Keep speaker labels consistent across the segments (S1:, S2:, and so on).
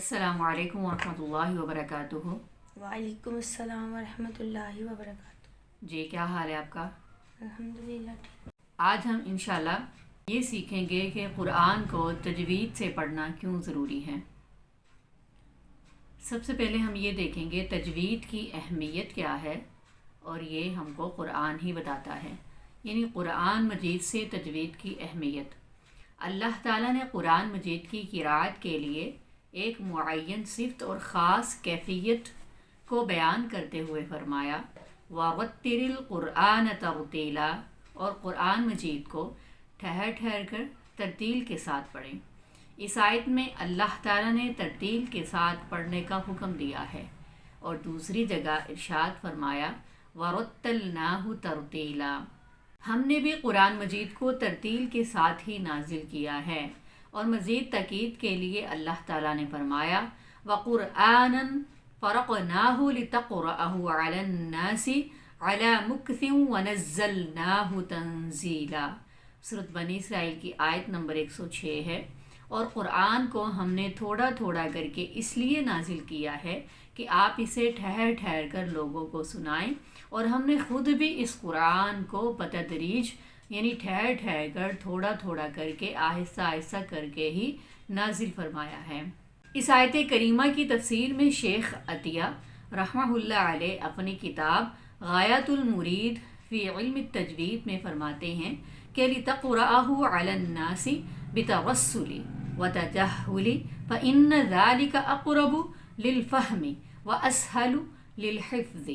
S1: السلام علیکم ورحمۃ اللہ وبرکاتہ۔
S2: وعلیکم السلام ورحمۃ اللہ وبرکاتہ۔
S1: جی کیا حال ہے آپ کا؟
S2: الحمدللہ ٹھیک۔
S1: آج ہم انشاءاللہ یہ سیکھیں گے کہ قرآن کو تجوید سے پڑھنا کیوں ضروری ہے۔ سب سے پہلے ہم یہ دیکھیں گے تجوید کی اہمیت کیا ہے، اور یہ ہم کو قرآن ہی بتاتا ہے، یعنی قرآن مجید سے تجوید کی اہمیت۔ اللہ تعالیٰ نے قرآن مجید کی قراءت کے لیے ایک معین صفت اور خاص کیفیت کو بیان کرتے ہوئے فرمایا وَرَتِّلِ الْقُرْآنَ تَرْتِيلًا، اور قرآن مجید کو ٹھہر ٹھہر کر ترتیل کے ساتھ پڑھیں۔ اس آیت میں اللہ تعالیٰ نے ترتیل کے ساتھ پڑھنے کا حکم دیا ہے، اور دوسری جگہ ارشاد فرمایا وَرَتَّلْنَاهُ تَرْتِيلًا، ہم نے بھی قرآن مجید کو ترتیل کے ساتھ ہی نازل کیا ہے۔ اور مزید تاکید کے لیے اللہ تعالیٰ نے فرمایا وَقُرْآنًا فَرَقْنَاهُ لِتَقْرَأَهُ عَلَى النَّاسِ عَلَى مُكْثٍ وَنَزَّلْنَاهُ تَنزِيلًا، سورۃ بنی اسرائیل کی آیت نمبر 106 ہے۔ اور قرآن کو ہم نے تھوڑا تھوڑا کر کے اس لیے نازل کیا ہے کہ آپ اسے ٹھہر ٹھہر کر لوگوں کو سنائیں، اور ہم نے خود بھی اس قرآن کو بتدریج یعنی ٹھہر ٹھہر کر تھوڑا تھوڑا کر کے آہستہ آہستہ کر کے ہی نازل فرمایا ہے۔ اس آیت کریمہ کی تفسیر میں شیخ عطیہ رحمہ اللہ علیہ اپنی کتاب غایۃ المرید فی علم التجوید میں فرماتے ہیں کہ لِتَقْرَأَهُ عَلَى النَّاسِ بِتَوَسُّلِ وَتَجَهُّلِ فَإِنَّ ذَلِكَ أَقْرَبُ لِلْفَهْمِ وَأَسْهَلُ لِلْحِفْظِ،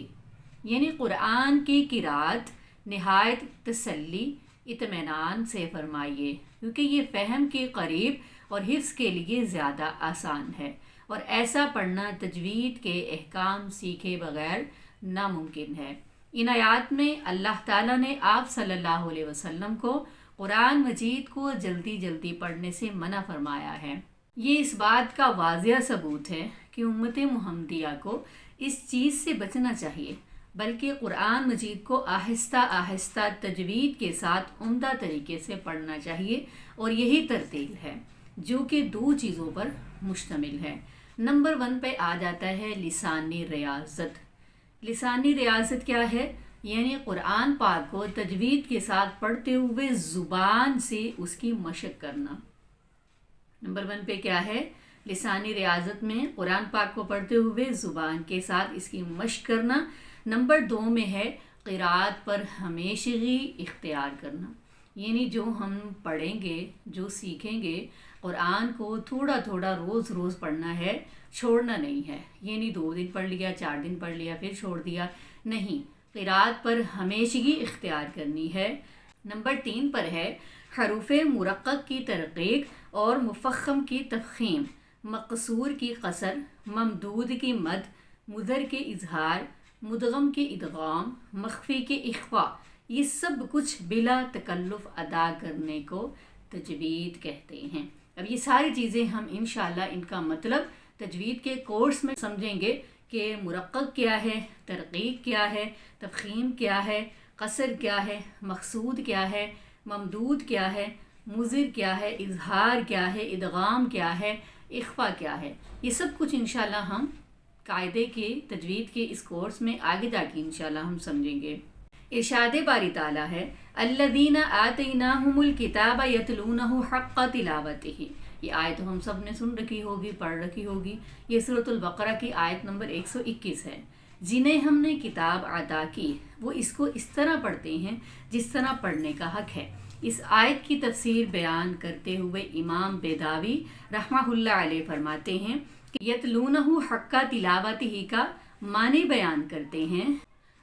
S1: یعنی قرآن کی قراءت نہایت تسلی اطمینان سے فرمائیے، کیونکہ یہ فہم کے قریب اور حفظ کے لیے زیادہ آسان ہے، اور ایسا پڑھنا تجوید کے احکام سیکھے بغیر ناممکن ہے۔ ان آیات میں اللہ تعالیٰ نے آپ صلی اللہ علیہ وسلم کو قرآن مجید کو جلدی جلدی پڑھنے سے منع فرمایا ہے۔ یہ اس بات کا واضح ثبوت ہے کہ امت محمدیہ کو اس چیز سے بچنا چاہیے، بلکہ قرآن مجید کو آہستہ آہستہ تجوید کے ساتھ عمدہ طریقے سے پڑھنا چاہیے، اور یہی ترتیل ہے جو کہ دو چیزوں پر مشتمل ہے۔ نمبر 1 پہ آ جاتا ہے لسانی ریاضت۔ لسانی ریاضت کیا ہے؟ یعنی قرآن پاک کو تجوید کے ساتھ پڑھتے ہوئے زبان سے اس کی مشق کرنا۔ نمبر 1 پہ کیا ہے؟ لسانی ریاضت میں قرآن پاک کو پڑھتے ہوئے زبان کے ساتھ اس کی مشق کرنا۔ نمبر 2 میں ہے قراءت پر ہمیشگی اختیار کرنا، یعنی جو ہم پڑھیں گے، جو سیکھیں گے، قرآن کو تھوڑا تھوڑا روز روز پڑھنا ہے، چھوڑنا نہیں ہے، یعنی 2 دن پڑھ لیا، 4 دن پڑھ لیا پھر چھوڑ دیا، نہیں، قراءت پر ہمیشگی اختیار کرنی ہے۔ نمبر 3 پر ہے حروف مرقق کی ترقیق اور مفخم کی تفخیم، مقصور کی قصر، ممدود کی مد، مضر کے اظہار، مدغم کے ادغام، مخفی کے اخفاء، یہ سب کچھ بلا تکلف ادا کرنے کو تجوید کہتے ہیں۔ اب یہ ساری چیزیں ہم انشاءاللہ ان کا مطلب تجوید کے کورس میں سمجھیں گے کہ مرقق کیا ہے، ترقیق کیا ہے، تفخیم کیا ہے، قصر کیا ہے، مقصود کیا ہے، ممدود کیا ہے، مضر کیا ہے، اظہار کیا ہے، ادغام کیا ہے، اخفاء کیا ہے، یہ سب کچھ انشاءاللہ ہم قاعدے کے تجوید کے اس کورس میں آگے جا کے انشاءاللہ ہم سمجھیں گے۔ ارشاد باری تعالیٰ ہے الذین آتیناہم الکتاب یتلونہ حق تلاوتہ، یہ آیت ہم سب نے سن رکھی ہوگی، پڑھ رکھی ہوگی، یہ سورۃ البقرہ کی آیت نمبر 121 ہے۔ جنہیں ہم نے کتاب عطا کی وہ اس کو اس طرح پڑھتے ہیں جس طرح پڑھنے کا حق ہے۔ اس آیت کی تفسیر بیان کرتے ہوئے امام بیضاوی رحمہ اللہ علیہ فرماتے ہیں یتلونہ حق تلاوتہ کا معنی بیان کرتے ہیں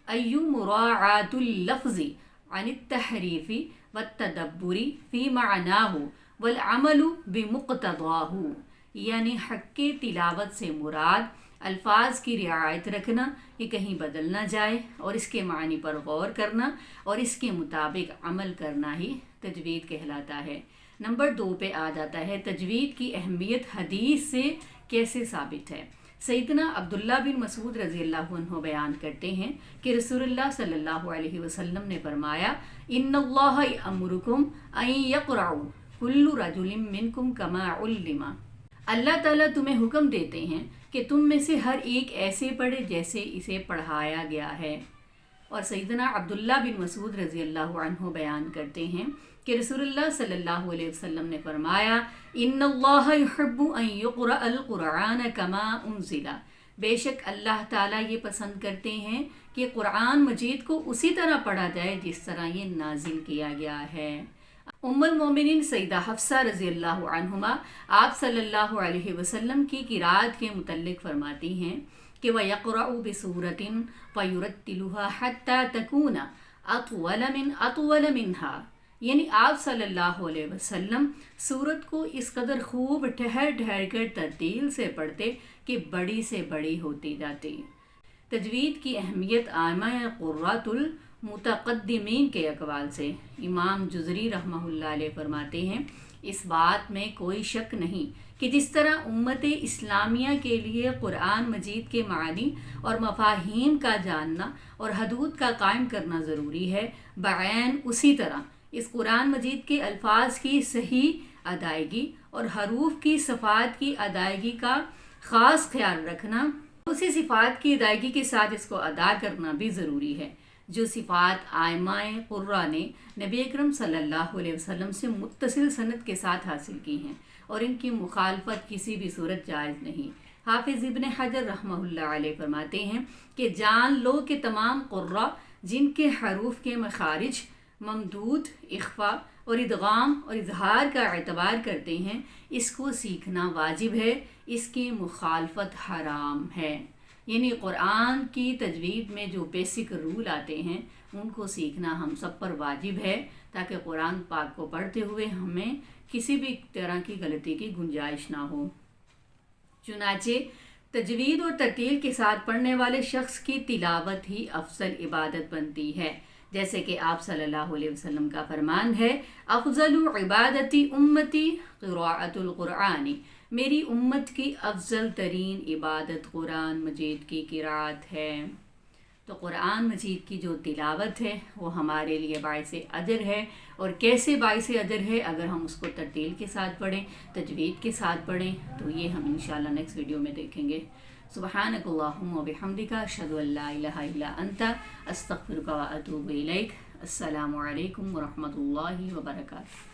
S1: ایو مراعات اللفظ عن التحریف والتدبر فی معناہ والعمل بمقتضاہ، یعنی حق کی تلاوت سے مراد الفاظ کی رعایت رکھنا کہ کہیں بدل نہ جائے، اور اس کے معنی پر غور کرنا اور اس کے مطابق عمل کرنا ہی تجوید کہلاتا ہے۔ نمبر 2 پہ آ جاتا ہے تجوید کی اہمیت حدیث سے کیسے ثابت ہے۔ سیدنا عبداللہ بن مسعود رضی اللہ عنہ بیان کرتے ہیں کہ رسول اللہ صلی اللہ علیہ وسلم نے فرمایا ان اللہ یأمرکم ان یقرأ کل رجل منکم کما علم، اللہ تعالیٰ تمہیں حکم دیتے ہیں کہ تم میں سے ہر ایک ایسے پڑھے جیسے اسے پڑھایا گیا ہے۔ اور سیدنا عبداللہ بن مسعود رضی اللہ عنہ بیان کرتے ہیں کہ رسول اللہ صلی اللہ علیہ وسلم نے فرمایا ان اللہ یحب ان یقرأ القرآن کما انزل، بے شک اللہ تعالیٰ یہ پسند کرتے ہیں کہ قرآن مجید کو اسی طرح پڑھا جائے جس طرح یہ نازل کیا گیا ہے۔ ام المومنین سیدہ حفصہ رضی اللہ عنہما آپ صلی اللہ علیہ وسلم کی قرات کے متعلق فرماتی ہیں کہ وَيَقْرَأُ بِسُورَةٍ فَيُرَتِّلُهَا حَتَّى تَكُونَ أَطْوَلَ مِنْهَا، یعنی آپ صلی اللہ علیہ وسلم سورت کو اس قدر خوب ٹھہر ٹھہر کر ترتیل سے پڑھتے کہ بڑی سے بڑی ہوتی جاتی۔ تجوید کی اہمیت عامہ قرۃ المتقدمین کے اقوال سے امام جزری رحمہ اللہ علیہ فرماتے ہیں اس بات میں کوئی شک نہیں کہ جس طرح امت اسلامیہ کے لیے قرآن مجید کے معنی اور مفاہیم کا جاننا اور حدود کا قائم کرنا ضروری ہے، بعین اسی طرح اس قرآن مجید کے الفاظ کی صحیح ادائیگی اور حروف کی صفات کی ادائیگی کا خاص خیال رکھنا، اسی صفات کی ادائیگی کے ساتھ اس کو ادا کرنا بھی ضروری ہے جو صفات ائمہ قرہ نے نبی اکرم صلی اللہ علیہ وسلم سے متصل سند کے ساتھ حاصل کی ہیں، اور ان کی مخالفت کسی بھی صورت جائز نہیں۔ حافظ ابن حجر رحمہ اللہ علیہ فرماتے ہیں کہ جان لو کہ تمام قرہ جن کے حروف کے مخارج ممدود، اخفاء اور ادغام اور اظہار کا اعتبار کرتے ہیں، اس کو سیکھنا واجب ہے، اس کی مخالفت حرام ہے۔ یعنی قرآن کی تجوید میں جو بیسک رول آتے ہیں ان کو سیکھنا ہم سب پر واجب ہے تاکہ قرآن پاک کو پڑھتے ہوئے ہمیں کسی بھی طرح کی غلطی کی گنجائش نہ ہو۔ چنانچہ تجوید اور ترتیل کے ساتھ پڑھنے والے شخص کی تلاوت ہی افضل عبادت بنتی ہے، جیسے کہ آپ صلی اللہ علیہ وسلم کا فرمان ہے افضل عبادتی امتی قراءۃ القرآن، میری امت کی افضل ترین عبادت قرآن مجید کی قرات ہے۔ تو قرآن مجید کی جو تلاوت ہے وہ ہمارے لیے باعث اجر ہے، اور کیسے باعث اجر ہے؟ اگر ہم اس کو ترتیل کے ساتھ پڑھیں، تجوید کے ساتھ پڑھیں، تو یہ ہم انشاءاللہ نیکسٹ ویڈیو میں دیکھیں گے۔ سبحانک اللہم و بحمدک، اشہد ان لا الہ الا انت، استغفرک و اتوب الیک۔ السلام علیکم ورحمۃ اللہ وبرکاتہ۔